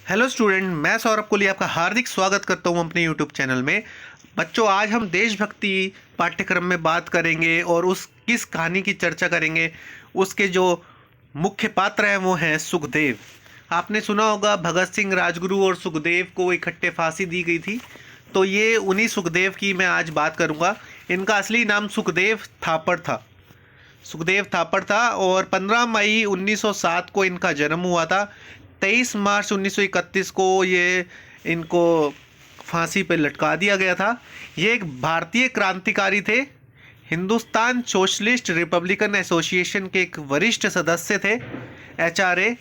Hello student, मैं सौरभ कोहली आपका हार्दिक स्वागत करता हूं अपने यूट्यूब चैनल में। बच्चों, आज हम देशभक्ति पाठ्यक्रम में बात करेंगे और उस किस कहानी की चर्चा करेंगे। उसके जो मुख्य पात्र हैं वो हैं सुखदेव। आपने सुना होगा भगत सिंह, राजगुरु और सुखदेव को इकट्ठे फांसी दी गई थी। तो ये उन्हीं सुखदेव की मैं आज बात करूँगा। इनका असली नाम सुखदेव थापड़ था। सुखदेव थापड़ था और 15 मई 1907 को इनका जन्म हुआ था। 23 मार्च 1931 को ये इनको फांसी पर लटका दिया गया था। ये एक भारतीय क्रांतिकारी थे। हिंदुस्तान सोशलिस्ट रिपब्लिकन एसोसिएशन के एक वरिष्ठ सदस्य थे, एचआरए।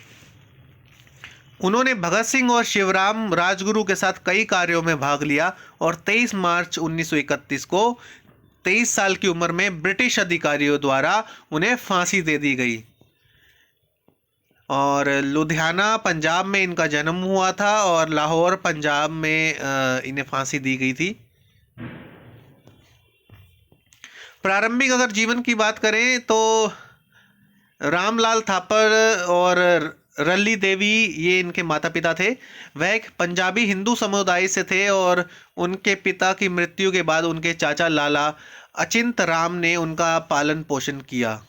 उन्होंने भगत सिंह और शिवराम राजगुरु के साथ कई कार्यों में भाग लिया और 23 मार्च 1931 को 23 साल की उम्र में ब्रिटिश अधिकारियों द्वारा उन्हें फांसी दे दी गई। और लुधियाना पंजाब में इनका जन्म हुआ था और लाहौर पंजाब में इन्हें फांसी दी गई थी। प्रारंभिक अगर जीवन की बात करें तो रामलाल थापर और रली देवी, ये इनके माता पिता थे। वह एक पंजाबी हिंदू समुदाय से थे और उनके पिता की मृत्यु के बाद उनके चाचा लाला अचिंत राम ने उनका पालन पोषण किया।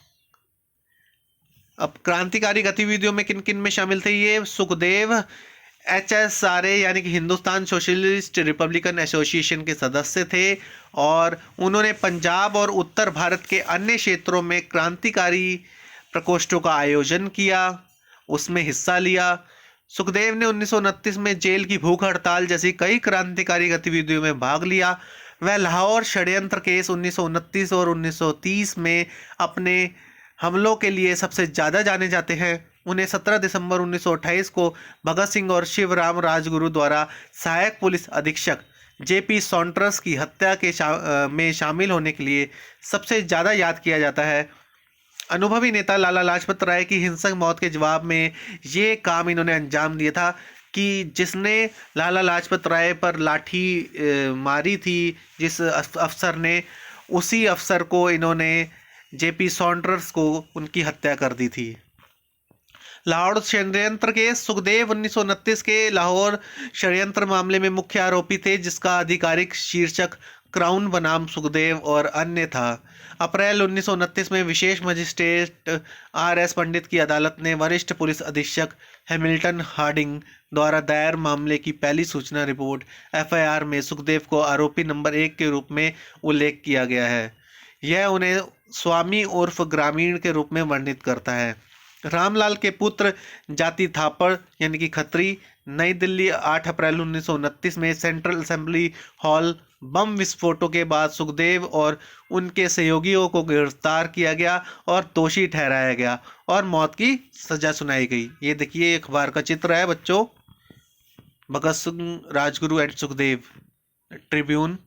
अब क्रांतिकारी गतिविधियों में किन किन में शामिल थे ये सुखदेव? एचएसआरए यानी कि हिंदुस्तान सोशलिस्ट रिपब्लिकन एसोसिएशन के सदस्य थे और उन्होंने पंजाब और उत्तर भारत के अन्य क्षेत्रों में क्रांतिकारी प्रकोष्ठों का आयोजन किया, उसमें हिस्सा लिया। सुखदेव ने 1929 में जेल की भूख हड़ताल जैसी कई क्रांतिकारी गतिविधियों में भाग लिया। वह लाहौर षड्यंत्र केस 1929 और 1930 में अपने हमलों के लिए सबसे ज़्यादा जाने जाते हैं। उन्हें 17 दिसंबर 1928 को भगत सिंह और शिवराम राजगुरु द्वारा सहायक पुलिस अधीक्षक जेपी सॉन्ट्रस की हत्या में शामिल होने के लिए सबसे ज़्यादा याद किया जाता है। अनुभवी नेता लाला लाजपत राय की हिंसक मौत के जवाब में ये काम इन्होंने अंजाम दिया था कि जिसने लाला लाजपत राय पर लाठी मारी थी, जिस अफसर ने, उसी अफसर को इन्होंने, जेपी सॉन्ट्रस को, उनकी हत्या कर दी थी। लाहौर षड्यंत्र के सुखदेव 1929 के लाहौर षड्यंत्र मामले में मुख्य आरोपी थे, जिसका आधिकारिक शीर्षक क्राउन बनाम सुखदेव और अन्य था। अप्रैल 1929 में विशेष मजिस्ट्रेट आर.एस. पंडित की अदालत ने वरिष्ठ पुलिस अधीक्षक हैमिल्टन हार्डिंग द्वारा दायर मामले की पहली सूचना रिपोर्ट एफआईआर में सुखदेव को आरोपी नंबर 1 के रूप में उल्लेख किया गया है। यह उन्हें स्वामी उर्फ ग्रामीण के रूप में वर्णित करता है। रामलाल के पुत्र जाति थापड़ यानी कि खत्री, नई दिल्ली 8 अप्रैल 1929 में सेंट्रल असेंबली हॉल बम विस्फोटों के बाद सुखदेव और उनके सहयोगियों को गिरफ्तार किया गया और दोषी ठहराया गया और मौत की सजा सुनाई गई। ये देखिए अखबार का चित्र है बच्चों, भगत सिंह, राजगुरु एंड सुखदेव, ट्रिब्यून।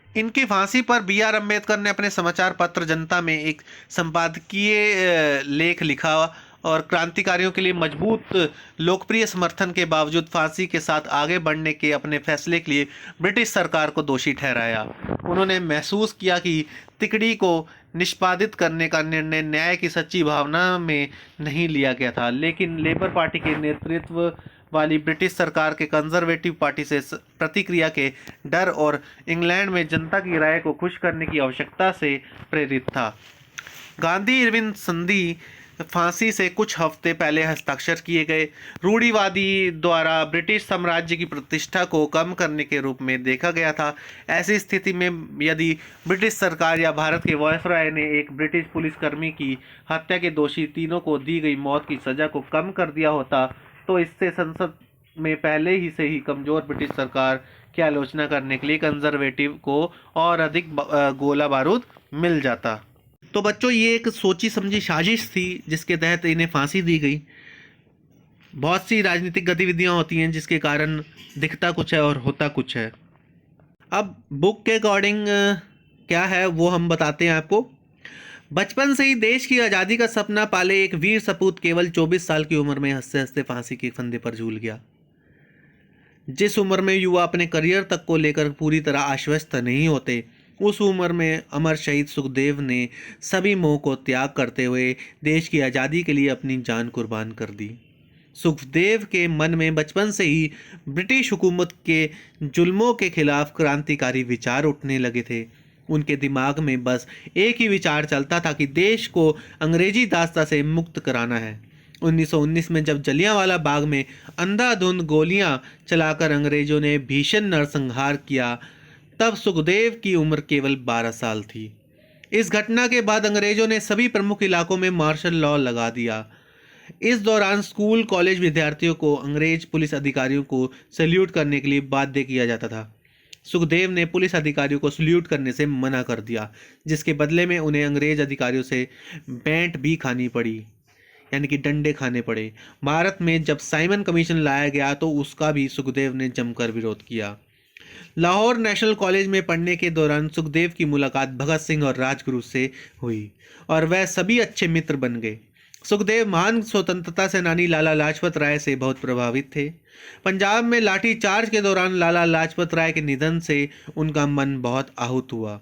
इनकी फांसी पर बी.आर. अम्बेडकर ने अपने समाचार पत्र जनता में एक संपादकीय लेख लिखा और क्रांतिकारियों के लिए मजबूत लोकप्रिय समर्थन के बावजूद फांसी के साथ आगे बढ़ने के अपने फैसले के लिए ब्रिटिश सरकार को दोषी ठहराया। उन्होंने महसूस किया कि तिकड़ी को निष्पादित करने का निर्णय न्याय की सच्ची भावना में नहीं लिया गया था, लेकिन लेबर पार्टी के नेतृत्व वाली ब्रिटिश सरकार के कंजर्वेटिव पार्टी से प्रतिक्रिया के डर और इंग्लैंड में जनता की राय को खुश करने की आवश्यकता से प्रेरित था। गांधी इरविन संधि फांसी से कुछ हफ्ते पहले हस्ताक्षर किए गए रूढ़िवादी द्वारा ब्रिटिश साम्राज्य की प्रतिष्ठा को कम करने के रूप में देखा गया था। ऐसी स्थिति में यदि ब्रिटिश सरकार या भारत के वायसराय ने एक ब्रिटिश पुलिसकर्मी की हत्या के दोषी तीनों को दी गई मौत की सजा को कम कर दिया होता, तो इससे संसद में पहले ही से ही कमज़ोर ब्रिटिश सरकार की आलोचना करने के लिए कंजर्वेटिव को और अधिक गोला बारूद मिल जाता। तो बच्चों, ये एक सोची समझी साजिश थी जिसके तहत इन्हें फांसी दी गई। बहुत सी राजनीतिक गतिविधियां होती हैं जिसके कारण दिखता कुछ है और होता कुछ है। अब बुक के अकॉर्डिंग क्या है वो हम बताते हैं आपको। बचपन से ही देश की आज़ादी का सपना पाले एक वीर सपूत केवल 24 साल की उम्र में हंसते हंसते फांसी के फंदे पर झूल गया। जिस उम्र में युवा अपने करियर तक को लेकर पूरी तरह आश्वस्त नहीं होते, उस उम्र में अमर शहीद सुखदेव ने सभी मोह को त्याग करते हुए देश की आज़ादी के लिए अपनी जान कुर्बान कर दी। सुखदेव के मन में बचपन से ही ब्रिटिश हुकूमत के जुल्मों के खिलाफ क्रांतिकारी विचार उठने लगे थे। उनके दिमाग में बस एक ही विचार चलता था कि देश को अंग्रेजी दास्ता से मुक्त कराना है। 1919 में जब जलियांवाला बाग में अंधाधुंध गोलियां चलाकर अंग्रेजों ने भीषण नरसंहार किया, तब सुखदेव की उम्र केवल 12 साल थी। इस घटना के बाद अंग्रेजों ने सभी प्रमुख इलाकों में मार्शल लॉ लगा दिया। इस दौरान स्कूल कॉलेज विद्यार्थियों को अंग्रेज पुलिस अधिकारियों को सैल्यूट करने के लिए बाध्य किया जाता था। सुखदेव ने पुलिस अधिकारियों को सैल्यूट करने से मना कर दिया, जिसके बदले में उन्हें अंग्रेज अधिकारियों से बैंट भी खानी पड़ी, यानी कि डंडे खाने पड़े। भारत में जब साइमन कमीशन लाया गया तो उसका भी सुखदेव ने जमकर विरोध किया। लाहौर नेशनल कॉलेज में पढ़ने के दौरान सुखदेव की मुलाकात भगत सिंह और राजगुरु से हुई और वह सभी अच्छे मित्र बन गए। सुखदेव महान स्वतंत्रता सेनानी लाला लाजपत राय से बहुत प्रभावित थे। पंजाब में लाठी चार्ज के दौरान लाला लाजपत राय के निधन से उनका मन बहुत आहत हुआ,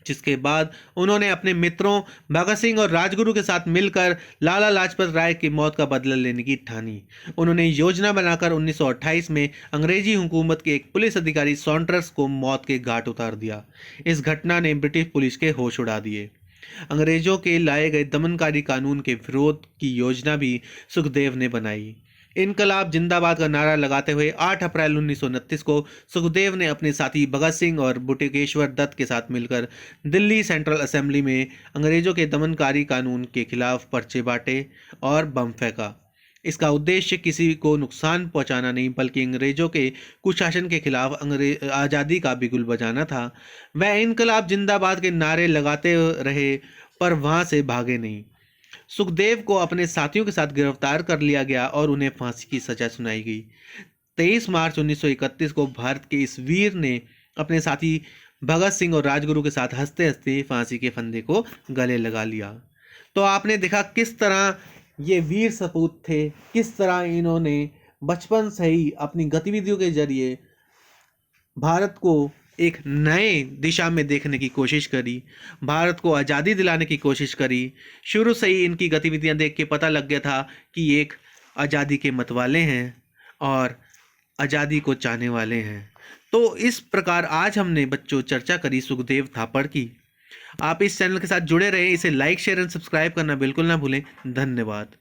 जिसके बाद उन्होंने अपने मित्रों भगत सिंह और राजगुरु के साथ मिलकर लाला लाजपत राय की मौत का बदला लेने की ठानी। उन्होंने योजना बनाकर 1928 में अंग्रेजी हुकूमत के एक पुलिस अधिकारी सॉन्ट्रस को मौत के घाट उतार दिया। इस घटना ने ब्रिटिश पुलिस के होश उड़ा दिए। अंग्रेजों के लाए गए दमनकारी कानून के विरोध की योजना भी सुखदेव ने बनाई। इनकलाब जिंदाबाद का नारा लगाते हुए 8 अप्रैल 1929 को सुखदेव ने अपने साथी भगत सिंह और बटुकेश्वर दत्त के साथ मिलकर दिल्ली सेंट्रल असेंबली में अंग्रेजों के दमनकारी कानून के खिलाफ पर्चे बांटे और बम फेंका। इसका उद्देश्य किसी को नुकसान पहुंचाना नहीं, बल्कि अंग्रेजों के कुशासन के खिलाफ आज़ादी का बिगुल बजाना था। वह इनकलाब जिंदाबाद के नारे लगाते रहे, पर वहां से भागे नहीं। सुखदेव को अपने साथियों के साथ गिरफ्तार कर लिया गया और उन्हें फांसी की सजा सुनाई गई। 23 मार्च 1931 को भारत के इस वीर ने अपने साथी भगत सिंह और राजगुरु के साथ हंसते हंसते फांसी के फंदे को गले लगा लिया। तो आपने देखा किस तरह ये वीर सपूत थे, किस तरह इन्होंने बचपन से ही अपनी गतिविधियों के जरिए भारत को एक नए दिशा में देखने की कोशिश करी, भारत को आज़ादी दिलाने की कोशिश करी। शुरू से ही इनकी गतिविधियां देख के पता लग गया था कि एक आज़ादी के मतवाले हैं और आज़ादी को चाहने वाले हैं। तो इस प्रकार आज हमने बच्चों चर्चा करी सुखदेव थापड़ की। आप इस चैनल के साथ जुड़े रहें, इसे लाइक शेयर एंड सब्सक्राइब करना बिल्कुल ना भूलें। धन्यवाद।